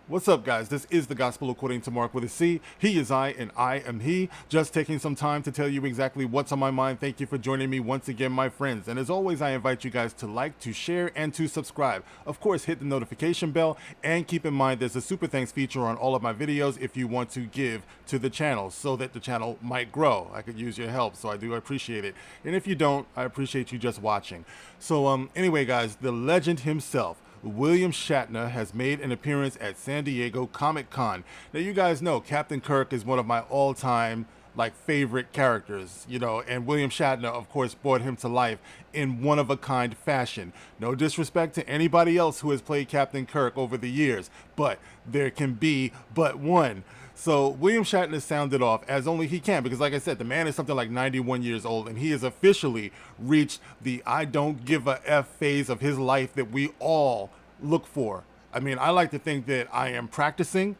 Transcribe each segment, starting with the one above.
What's up, guys? This is the Gospel According to Mark with a C. He is I, and I am he. Just taking some time to tell you exactly what's on my mind. Thank you for joining me once again, my friends. And as always, I invite you guys to like, to share, and to subscribe. Of course, hit the notification bell, and keep in mind there's a super thanks feature on all of my videos if you want to give to the channel so that the channel might grow. I could use your help, so I do appreciate it. And if you don't, I appreciate you just watching. So anyway, guys, the legend himself, William Shatner, has made an appearance at San Diego Comic-Con. Now, you guys know Captain Kirk is one of my all-time favorite characters, and William Shatner, of course, brought him to life in one-of-a-kind fashion. No disrespect to anybody else who has played Captain Kirk over the years, but there can be but one. So William Shatner sounded off as only he can, because like I said, the man is something like 91 years old, and he has officially reached the I don't give a F phase of his life that we all look for. I mean, I like to think that I am practicing,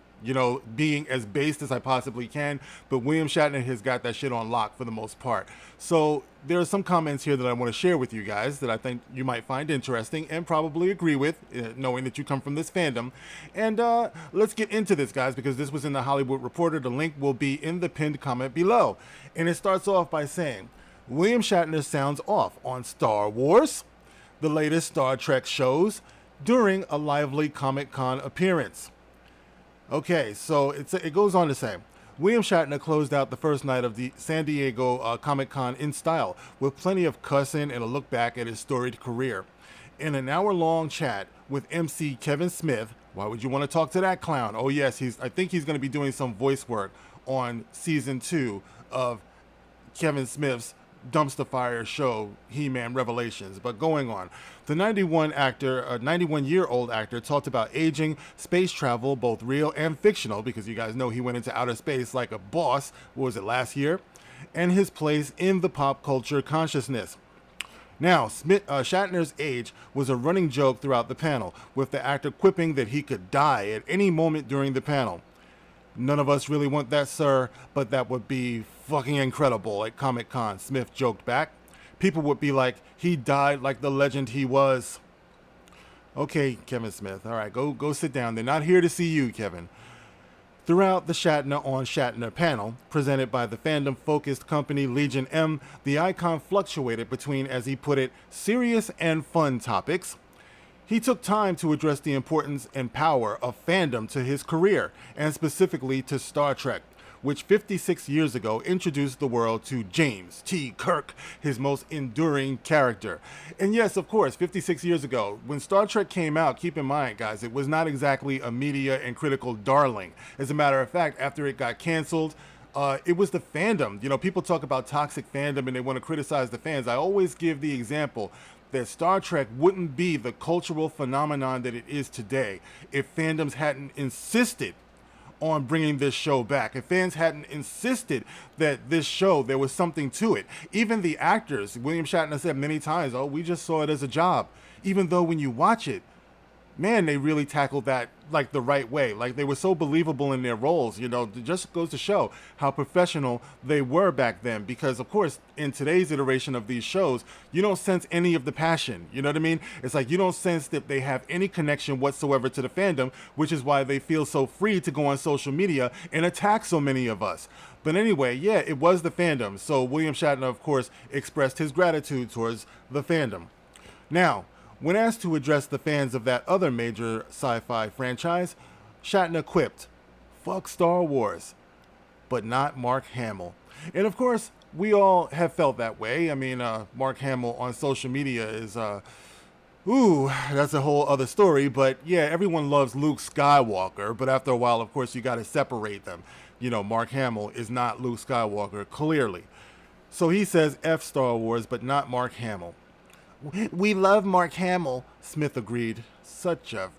being as based as I possibly can, but William Shatner has got that shit on lock for the most part. So there are some comments here that I want to share with you guys that I think you might find interesting and probably agree with, knowing that you come from this fandom. And let's get into this, guys, because this was in the Hollywood Reporter. The link will be in the pinned comment below. And it starts off by saying, William Shatner sounds off on Star Wars, the latest Star Trek shows, during a lively Comic-Con appearance. Okay, so it goes on to say, William Shatner closed out the first night of the San Diego Comic-Con in style, with plenty of cussing and a look back at his storied career. In an hour-long chat with MC Kevin Smith, why would you want to talk to that clown? Oh yes, I think he's going to be doing some voice work on season 2 of Kevin Smith's dumpster fire show He-Man Revelations. But going on, the 91-year-old actor talked about aging, space travel, both real and fictional, because you guys know he went into outer space like a boss, what was it, last year, and his place in the pop culture consciousness. Now, Shatner's age was a running joke throughout the panel, with the actor quipping that he could die at any moment during the panel. None of us really want that, sir, but that would be fucking incredible at Comic-Con, Smith joked back. People would be like, he died like the legend he was. Okay, Kevin Smith, all right, go sit down. They're not here to see you, Kevin. Throughout the Shatner on Shatner panel, presented by the fandom-focused company Legion M, the icon fluctuated between, as he put it, serious and fun topics. He took time to address the importance and power of fandom to his career, and specifically to Star Trek, which 56 years ago introduced the world to James T. Kirk, his most enduring character. And yes, of course, 56 years ago, when Star Trek came out, keep in mind, guys, it was not exactly a media and critical darling. As a matter of fact, after it got canceled, it was the fandom. People talk about toxic fandom and they want to criticize the fans. I always give the example that Star Trek wouldn't be the cultural phenomenon that it is today if fandoms hadn't insisted on bringing this show back. If fans hadn't insisted that this show, there was something to it. Even the actors, William Shatner said many times, oh, we just saw it as a job. Even though when you watch it, man, they really tackled that the right way. They were so believable in their roles, it just goes to show how professional they were back then. Because of course, in today's iteration of these shows, you don't sense any of the passion. You know what I mean? It's like you don't sense that they have any connection whatsoever to the fandom, which is why they feel so free to go on social media and attack so many of us. But anyway, yeah, it was the fandom. So William Shatner, of course, expressed his gratitude towards the fandom. Now, when asked to address the fans of that other major sci-fi franchise, Shatner quipped, "Fuck Star Wars, but not Mark Hamill." And of course, we all have felt that way. I mean, Mark Hamill on social media is, that's a whole other story. But yeah, everyone loves Luke Skywalker, but after a while, of course, you got to separate them. Mark Hamill is not Luke Skywalker, clearly. So he says, F Star Wars, but not Mark Hamill. We love Mark Hamill, Smith agreed. Such a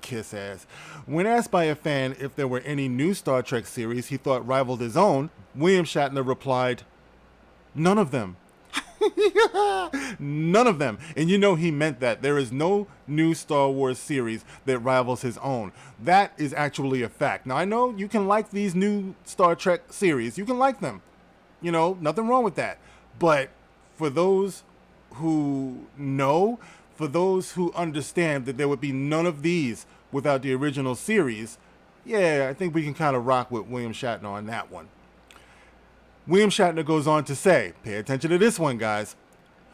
kiss ass. When asked by a fan if there were any new Star Trek series he thought rivaled his own, William Shatner replied, none of them. None of them. And he meant that. There is no new Star Wars series that rivals his own. That is actually a fact. Now, I know you can like these new Star Trek series. You can like them. Nothing wrong with that. But for those who know, for those who understand that there would be none of these without the original series, yeah, I think we can kind of rock with William Shatner on that one. William Shatner goes on to say, pay attention to this one, guys.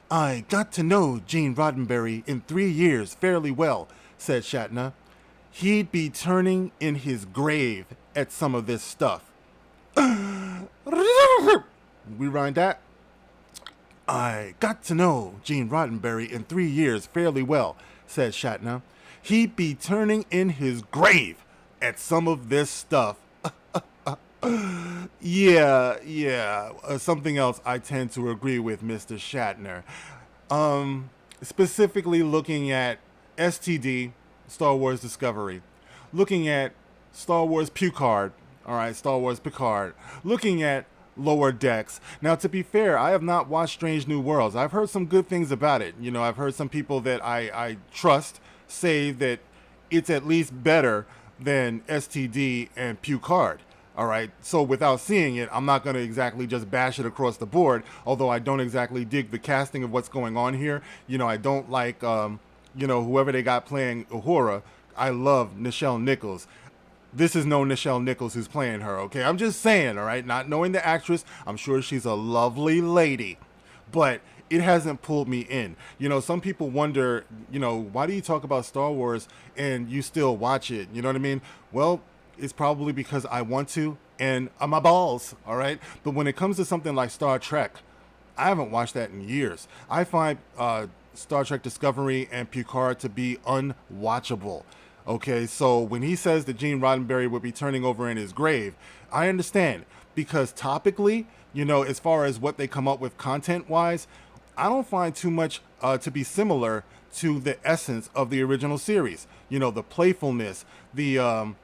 I got to know Gene Roddenberry in 3 years fairly well, said Shatner. He'd be turning in his grave at some of this stuff. Rewind that. I got to know Gene Roddenberry in 3 years fairly well, said Shatner. He'd be turning in his grave at some of this stuff. Yeah. Something else I tend to agree with Mr. Shatner. Specifically looking at STD, Star Wars Discovery. Looking at Star Wars Picard. Alright, Star Wars Picard. Looking at Lower Decks. Now, to be fair, I have not watched Strange New Worlds. I've heard some good things about it. You know, I've heard some people that I trust say that it's at least better than STD and Picard. All right, so without seeing it, I'm not going to exactly just bash it across the board, although I don't exactly dig the casting of what's going on here. You know, I don't like, whoever they got playing Uhura. I love Nichelle Nichols. This is no Nichelle Nichols who's playing her, okay? I'm just saying, all right? Not knowing the actress, I'm sure she's a lovely lady, but it hasn't pulled me in. You know, some people wonder, why do you talk about Star Wars and you still watch it? You know what I mean? Well, it's probably because I want to, and I'm my balls, all right? But when it comes to something like Star Trek, I haven't watched that in years. I find Star Trek Discovery and Picard to be unwatchable. Okay, so when he says that Gene Roddenberry would be turning over in his grave, I understand, because topically, as far as what they come up with content-wise, I don't find too much to be similar to the essence of the original series. The playfulness, the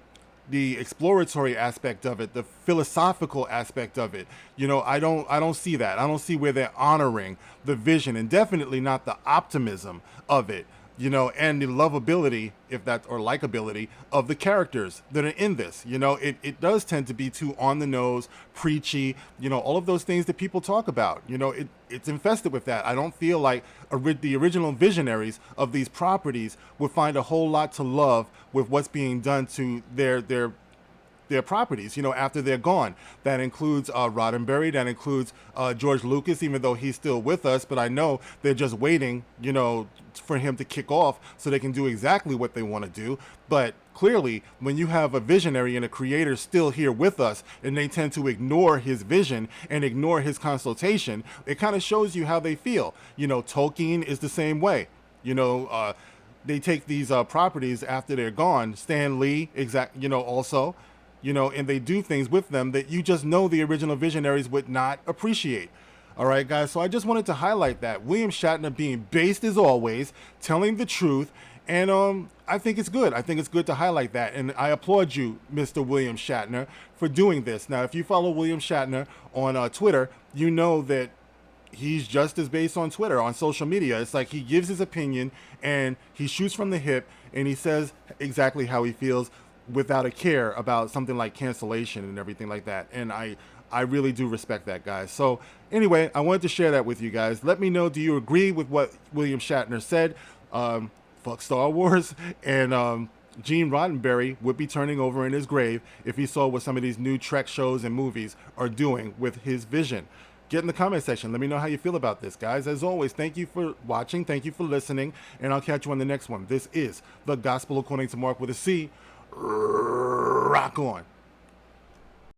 exploratory aspect of it, the philosophical aspect of it. I don't see that. I don't see where they're honoring the vision, and definitely not the optimism of it. And the lovability, or likability of the characters that are in this. It does tend to be too on the nose, preachy, all of those things that people talk about. It's infested with that. I don't feel like the original visionaries of these properties would find a whole lot to love with what's being done to their properties, after they're gone. That includes Roddenberry, that includes George Lucas, even though he's still with us, but I know they're just waiting, for him to kick off so they can do exactly what they want to do. But clearly, when you have a visionary and a creator still here with us, and they tend to ignore his vision and ignore his consultation, it kind of shows you how they feel. Tolkien is the same way. They take these properties after they're gone. Stan Lee, also. And they do things with them that you just know the original visionaries would not appreciate. All right, guys, so I just wanted to highlight that. William Shatner being based as always, telling the truth, and I think it's good. I think it's good to highlight that, and I applaud you, Mr. William Shatner, for doing this. Now, if you follow William Shatner on Twitter, you know that he's just as based on Twitter, on social media. It's like he gives his opinion, and he shoots from the hip, and he says exactly how he feels, without a care about something like cancellation and everything like that. And I really do respect that, guys. So anyway, I wanted to share that with you guys. Let me know, do you agree with what William Shatner said? Fuck Star Wars. And Gene Roddenberry would be turning over in his grave if he saw what some of these new Trek shows and movies are doing with his vision. Get in the comment section. Let me know how you feel about this, guys. As always, thank you for watching. Thank you for listening. And I'll catch you on the next one. This is The Gospel According to Mark with a C. Rock on.